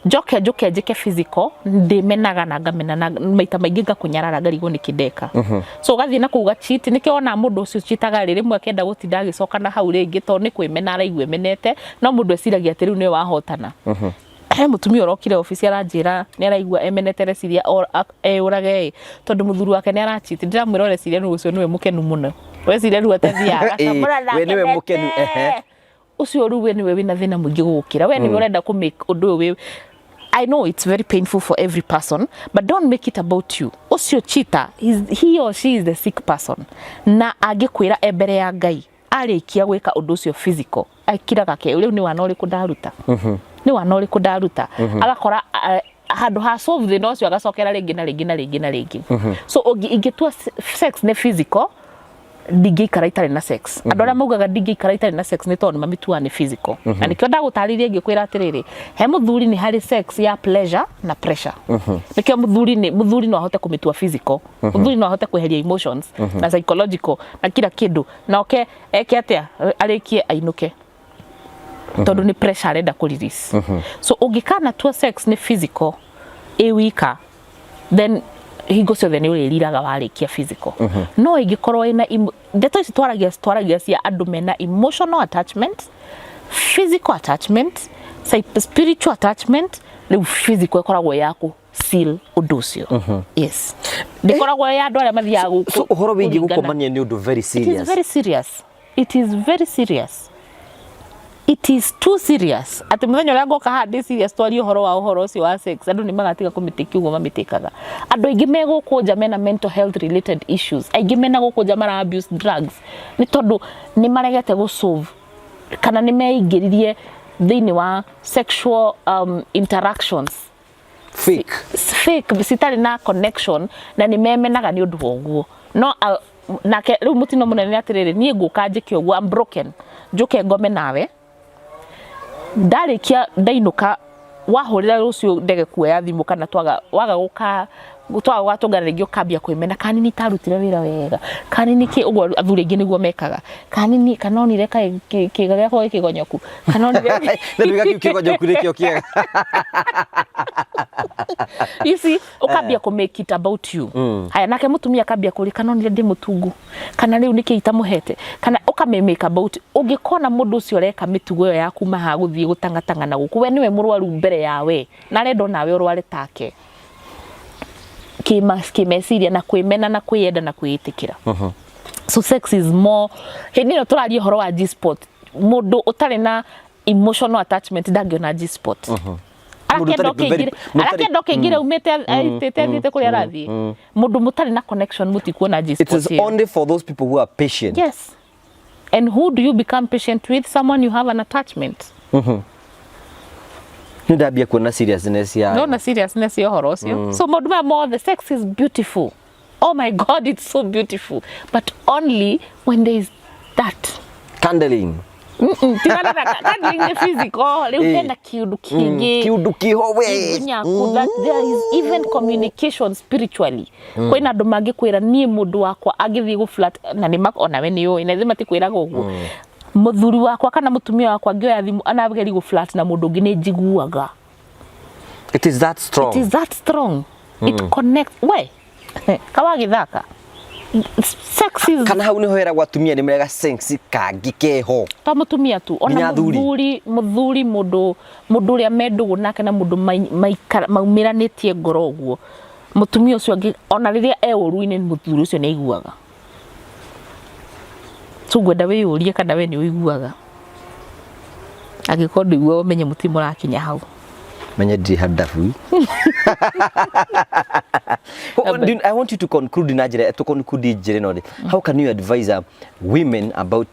njoke njike physical, ndimenaga na ngamena na maita maingi ngakunyarara ngarigo nikideka. So gathi na kuga cheat nikio ona mundu ucio cheataga rimwe akenda gutinda agicoka na hau ringi to ni kwimena araigwe menete no mundu eciragia ati riu ni wahotana. He mutumia urokire ofisi aranjira ni araigwa emenetere ciria urage tondu muthuru wake ni arachiti ndiramwira ureciria ni ucio niwe mukenu muno weciria riu atathiaga we niwe mukenu ucio riu we niwe wina thina mwingi gukira we niwe urenda ku make undu we. I know it's very painful for every person, but don't make it about you. Ucio cheater, he or she is the sick person na angikwira ebere ya Ngai arikia gwika undu ucio physical akiraga ke riu ni wana uriku ndaruta ni wana uriku ndaruta agakora handu ha solve the nocio agacokera ringi na ringi. So ingitua sex ne physical ndingikara itari na sex. Andu aria maugaga ndingikara itari na sex ni tondu mamitua ni physical. Na nikio ndagutariria ngikwira atiriri he muthuri ni hari sex ya pleasure na pressure. Nikio muthuri no ahote kumitua physical, muthuri no ahote kweheria emotions na psychological na kila kindu na oke eke atia arikie ainuke tondu ni pressure arenda ku release. So ungikana tua sex ni physical wika then hingo ciothe ni uriraga warikia physical. No ingikorwo ina ndeto ici twaragia cia andu mena emotional attachment, physical attachment, spiritual attachment, riu physical ikoragwo yaku seal undu ucio. Yes, ndikoragwo ya andu aria mathiaga guku. So uhoro wingi gukomania ni undu very serious. It is very serious. It is very serious. It is too serious. Ati muthenya uria ngoka handi serious story uhoro ucio wa sex andu ni magatiga kumitiki ugo mamitikaga. Andu ingi megukunja mena mental health related issues. Aingi mena gukunja mara abuse drugs. Ni tondu ni maregete gu solve kana ni meingiririe thiini wa sexual interactions fake sitari na connection na ni memenaga ni undu woguo. No nake riu mutino munene atiriri nie nguka njike uguo I'm broken njuke ngome nawe ndarikia ndainuka wahurira rucio ndege kuoya thimu kana waga guka gutungana ringi ukambia kwimena kanini tarutire wira wega kanini ki uguo athuri ingi niguo mekaga kanini kanonire kiga giako kigonyoku kanonire ndio kigonyoku rikio kiega. You see ukambia ku make it about you. Haya nake mutumia akambia kuri kanonire ndi mutungu kana riu niki itamuhete kana ukamemeka about ungikona mundu ucio reka mitugo yo yaku maha guthie gutangatanga na guku we niwe murwaru mbere yawe na rendo nawe urware take kimesiria na kwimena na kwiyenda na kwiyitikira. So sex is more hindi no turarie horo wa G-spot mundu utari na emotional attachment dangiona G-spot. Arakenda okingira umete aitete kuri arathi mundu mutari na connection mutikuona G-spot. It is only for those people who are patient. Yes. And who do you become patient with? Someone you have an attachment. Ndabia kuona seriousness ya no na seriousness ya horo ucio. So moduma more the sex is beautiful. Oh my God, it's so beautiful, but only when there is that candling. Candling the physical leupenda kiudu kingi kiudu kiho we that there is even communication spiritually. Kwina andu mangikwira nie mundu wakwa agithi gu flat na ni makona we niyo inazima tikwira gugu muthuri wakwa kana mutumia wakwa ngioya thimu anabgeri gu flat na mundu ngi ni njiguaga. It is that strong. It is that strong. It connects we kawagithaka sex is kana hau niho era gwatumia ni mega sex kangi keho ta mutumia tu ona muthuri mundu ria mendugu nake na mundu maumiranitie ngoro guo mutumia ucio ona riria uruine muthuri ucio ni aiguaga. Tugwenda we urie kana we ni uiguaga agikorwo nduo umenye mutima urakinya hau Menya di hadafu. I want you to conclude in Nigeria, to conclude generally. How can you advise women about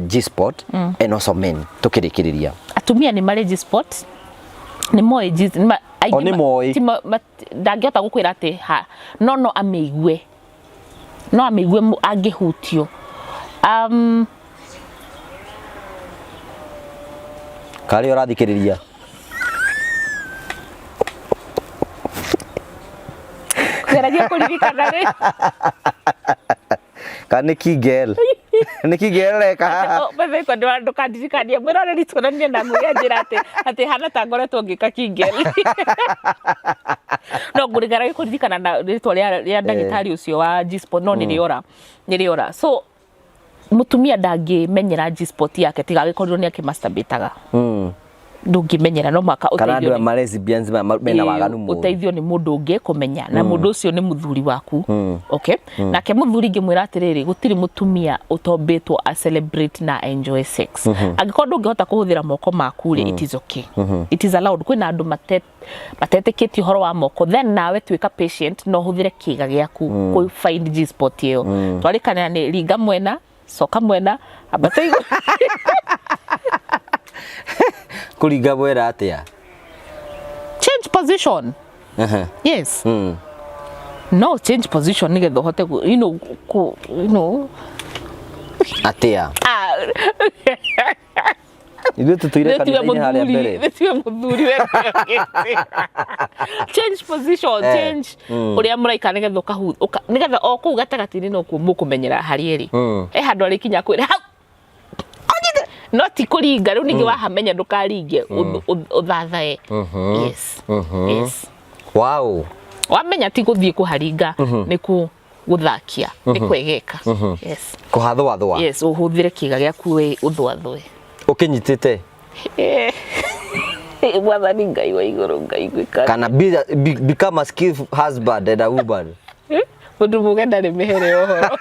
G-sport and also men to kirikiria? Atumia ni mare G-sport. Ni moe ni moe. Ndangĩhota gũkwĩra atĩ no amĩigue. No amĩigue angĩhutio. Kari ũrathikĩrĩria. Ngeragia kũririkana rĩ. Nikii girl. Nikii girl reka. Bebe kwa ndũkandirikania mwĩroreri tuonanie na mũrĩa njĩra atĩ hana ta ngoretwo ngĩka kingel. No ngũrĩgara kũririkana na rĩtwa rĩa ndagĩtarĩ ũcio wa G-sport no nĩrĩora. So mutumia ndangĩmenyera G-sport yake tiga gĩkorirwo nĩ akĩmasturbataga. Ndũngĩmenyera no mwaka ũteithio. Kana andũ a lesbians mena waganu mũno. Ũteithio nĩ mũndũ ũngĩ kũmenya na mũndũ ũcio nĩ mũthuri waku. Okay? Nake mũthuri ngĩmwĩra atĩrĩrĩ gũtirĩ mũtumia ũtombĩtwo a celebrate na enjoy sex. Angĩkorwo ndũngĩhota kũhũthĩra moko maku rĩ, it is okay. It is allowed. Kwĩna andũ matetĩkĩtie ũhoro wa moko, then nawe tuĩka patient no hũthĩre kĩga gĩaku kũ find G-sport ĩyo. Twarĩkanĩra nĩ ringa mwena, soka mwena, abataigo. Kuringa mwena atia? Change position. Yes. No, change position nĩgetha ũhote you know atia. Ithuĩ tũtũire kanitha-inĩ harĩa mbere. Nĩtiwe mũthuri change position, change ũrĩa mũraika nĩgetha ũkahuta nĩgetha o kũu gatagatĩ-inĩ no kuo mũkũmenyera harĩ ĩrĩ. Handũ arĩ kinya kwĩra hau. No ti kũringa rĩu ningĩ wahamenya ndũkaringe ũthathae. Yes. Wow. Wamenya ti gũthiĩ kũharinga nĩ gũthakia nĩ kwegeka. Yes. Kũhathwathwa. Yes, ũhũthĩre kĩga gĩaku ũthwathwe. Ũkĩnyitĩte. Mwathani Ngai wa igũrũ Ngai gwĩka. Kana become a skillful husband and a woman. Mũndũ mũgĩ ndarĩ mĩhere ũhoro.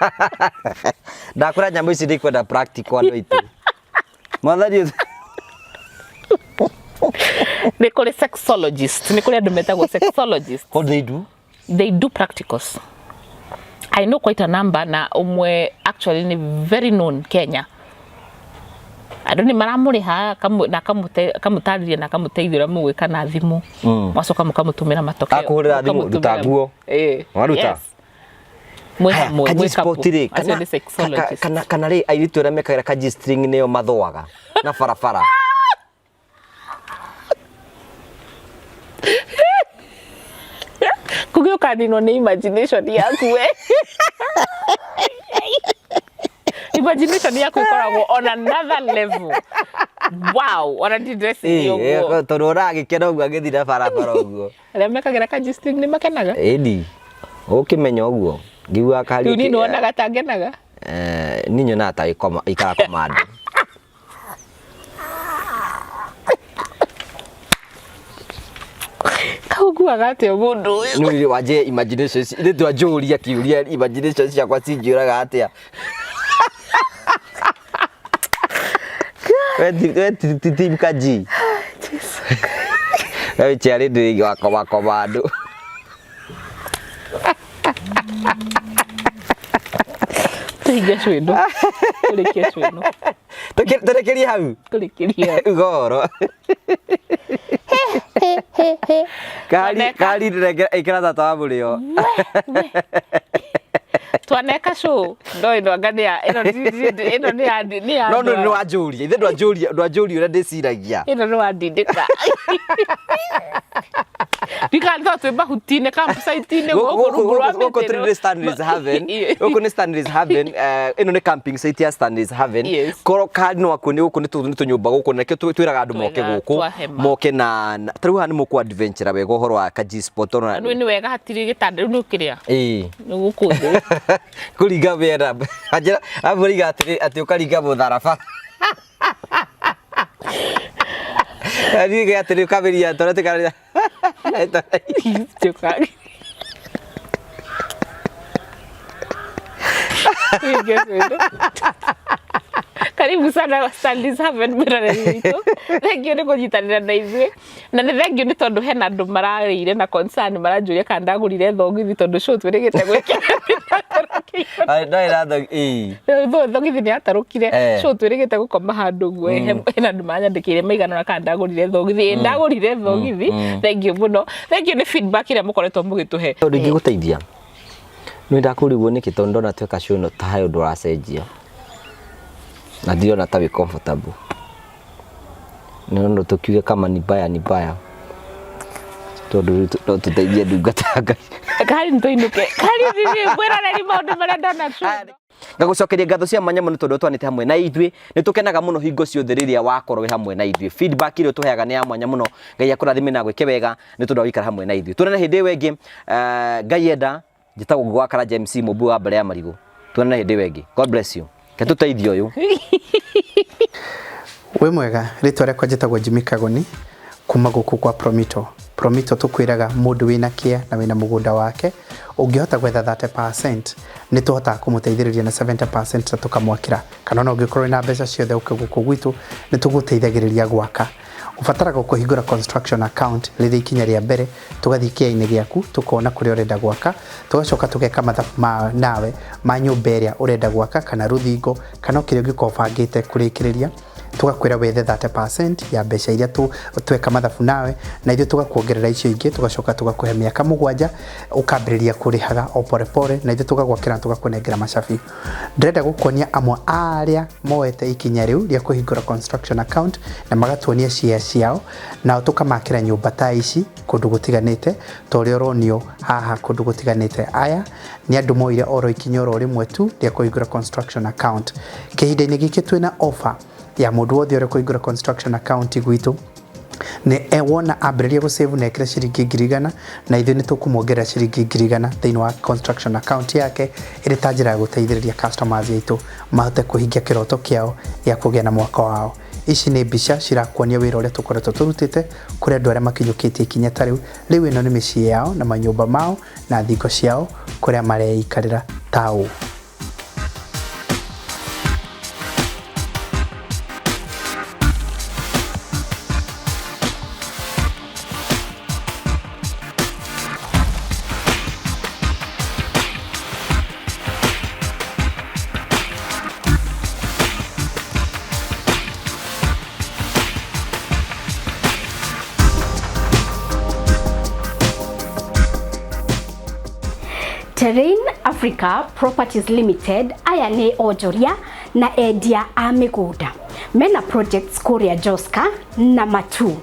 Ndakũra nyamũ ici ndikwenda practical andũ aitũ. Mwathani nĩ kũrĩ sexologist, nĩ kũrĩ andũ metagwo sexologist. What they do? They do practicals. I know quite a number na umwe actually ni very known Kenya. Andũ nĩ maramũrĩha na kamũtarĩria na kamũteithĩra mũgwĩka na thimũ. Mwacoka mũkamũtũmĩra matokeo. Akũhũrĩra thimũ ruta nguo. Waruta. Kaji-sport-rĩ, kana rĩ airĩtu arĩa mekagĩra kaji-string nĩo mathũaga na barabara. Kũgĩũkanĩrwo nĩ imagination yaku we. Imagination yaku ĩkoragwo on another level. Wow, ona ndressing ũguo. Tondũ ũragĩkena ũguo agĩthiĩ na barabara ũguo. Arĩa mekagĩra kaji-string nĩ makenaga. Ĩni, ũkĩmenya ũguo. Ngiuga kari. Rĩu nĩ wonaga ta ngenaga. Niĩ nyonaga ta ikara koma andũ. Kauguaga atĩa mũndũ ũyũ? Nĩ wanje imagination ici, nĩ twanjũria kĩũria imagination ciakwa cinjũraga atĩa. We ti kaji. Wewe chiari ndĩ wakoma andũ. Tũhinge cwĩno. Tũrĩkie cwĩno. Tũrekerie hau. Tũrĩkĩrie. Goro. Kari ĩkĩra tata wa Murio. Twaneka show. Ndoĩ ndwangania ĩno nĩ ya. No nĩ wanjũria. Ithe ndwanjũria ũrĩa ndĩciragia. Ĩno nĩ wandindĩka. Ndikathiĩ twĩ mahuti-inĩ campsite-inĩ gũkũ rungu rwa mĩtĩ. Gũkũ tũrĩ Stanley's Haven. Gũkũ nĩ Stanley's Haven. Ĩno nĩ camping site ya Stanley's Haven. Korwo kari no akuo nĩ gũkũ nĩ tũnyũmba gũkũ nakĩo twĩraga andũ moke gũkũ. Moke na tarĩu haha nĩ mũkũ adventure wega ũhoro wa kaji-sport. Nĩ wega hatirĩ gĩtanda rĩu nĩ ũkĩrĩa. Nĩ gũkũ thĩ. Kũringa wĩra. Abũriga atĩ ũkaringa mũtharaba. Niĩ atĩ ũkameria tondũ tĩkarĩra. Kari Karibu sana Stanley's Haven mirareri witũ. Thank you nĩ kũnyitanĩra na ithuĩ. Na nĩ thank you nĩ tondũ hena andũ mararĩire na concern maranjũria kana ndagũrire thogithi tondũ show twĩrĩgĩte gwĩkĩra. Ndai na thogithi. Thogithi nĩ atarũkire. Show twĩrĩgĩte gũkoma handũ guo. Hena andũ manyandĩkĩire maigana na kana ndagũrire thogithi. Ndagũrire thogithi. Thank you mũno. Thank you nĩ feedback ĩrĩa mũkoretwo mũgĩtũhe. Tondũ ingĩgũteithia. Nĩ ndakũrigwo nĩkĩ tondũ ndona tweka show ĩno ta hayo ndũracenjia. Na ndiona ta wĩ comfortable. Nĩona tukiuge kama ni baya. Tondũ no tuteithie ndungata Ngai. Kari ntoinuke. Kari ni bwera na maũndũ marĩa ndona show. Ngagucokeria ngatho cia mwanya mũno tondũ twanĩte hamwe na ithuĩ. Nĩ tũkenaga mũno hingo ciothe rĩrĩa wakorwo hamwe na ithuĩ. Feedback ĩrĩa tũheaga nĩ ya mwanya mũno. Ngai akũrathime na gwĩke wega nĩ tondũ wĩkara hamwe na ithuĩ. Tuonane hĩndĩ ĩyo ĩngĩ. Ngai enda njĩtagwo gwakara James Mũmbu wa mbere ya Marigũ. Tuonane hĩndĩ ĩyo ĩngĩ. God bless you. Ketuteithio uyu. We mwega ritwa rĩakwa njĩtagwo Jimmy Kagoni kuma gũkũ kwa Promito. Promito tukwiraga mundu wina kia na wina mugunda wake ungihota gwetha 30% ni tuhotaga kumuteithĩrĩria na 70% na tukamwakira kana no ungikorwo na mbeca ciothe gũkũ gwitu ni tuguteithagĩrĩria gwaka. Ubataraga kuhingũra construction account rĩrĩa ikinya rĩa mbere tugathii kia-inĩ gĩaku tukona kũrĩa urenda gwaka tugacoka tugeka mathabu nawe ma nyũmba ĩrĩa urenda gwaka kana rũthingo kana kĩrĩa ũngĩkobangĩte kũrĩkĩrĩria tugakwĩra wethe 30% ya mbeca iria tweka mathabu nawe na ithuĩ tugakuongerera icio ingĩ tugacoka tugakũhe mĩaka 7 ukambĩrĩria kũrĩhaga o pore pore na ithuĩ tugagwakĩra tugakũnengera macabi. Ndĩrenda gũkuonia amwe arĩa moete ikinya rĩu rĩa kũhingũra construction account na magatuonia shares ciao na tukamakĩra nyũmba ta ici kũndũ gũtiganĩte ta ũrĩa ũronio haha kũndũ gũtiganĩte. Aya nĩ andũ moire oro ikinya oro rĩmwe tu rĩa kũhingũra construction account. Kĩhinda-inĩ gĩkĩ twĩna offer ya mũndũ wothe ũrĩa kũhingũra construction account gwitũ nĩ wona ambĩrĩria gũsave na ekĩra ciringi 100 na ithuĩ nĩ tũkũmuongerera ciringi 100 thĩinĩ wa construction account yake ĩrĩ ta njĩra ya gũteithĩrĩria customers aitũ mahote kũhingia kĩroto kĩao gĩa kũgĩa na mwaka wao. Ici nĩ mbica cirakuonia wĩra ũrĩa tũkoretwo tũrutĩte kũrĩ andũ arĩa makinyũkĩtie ikinya ta rĩu. Rĩu ĩno nĩ mĩciĩ yao na manyũmba mao na thingo ciao kũrĩa mareikarĩra ta ũũ. Terrain Africa Properties Limited aya nĩ onjoria na endia a mĩgũnda mena projects kũrĩa Joska na Matu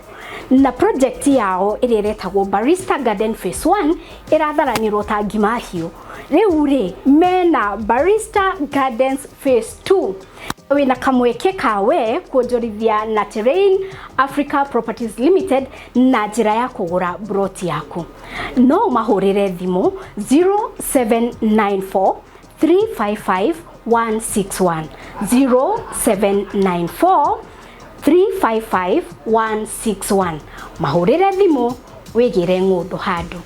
na project yao ĩrĩa ĩretagwo Barista Garden Phase 1 ĩratharanirwo ta ngimahiũ. Rĩu rĩ mena Barista Gardens Phase 2 wina kamweke kawe kuonjorithia na Terrain Africa Properties Limited na njĩra ya kũgũra broti yaku. No mahũrĩre thimũ 0794 355 161 0794 355 161. Mahũrĩre thimũ wĩgĩre ng'ũndũ handũ.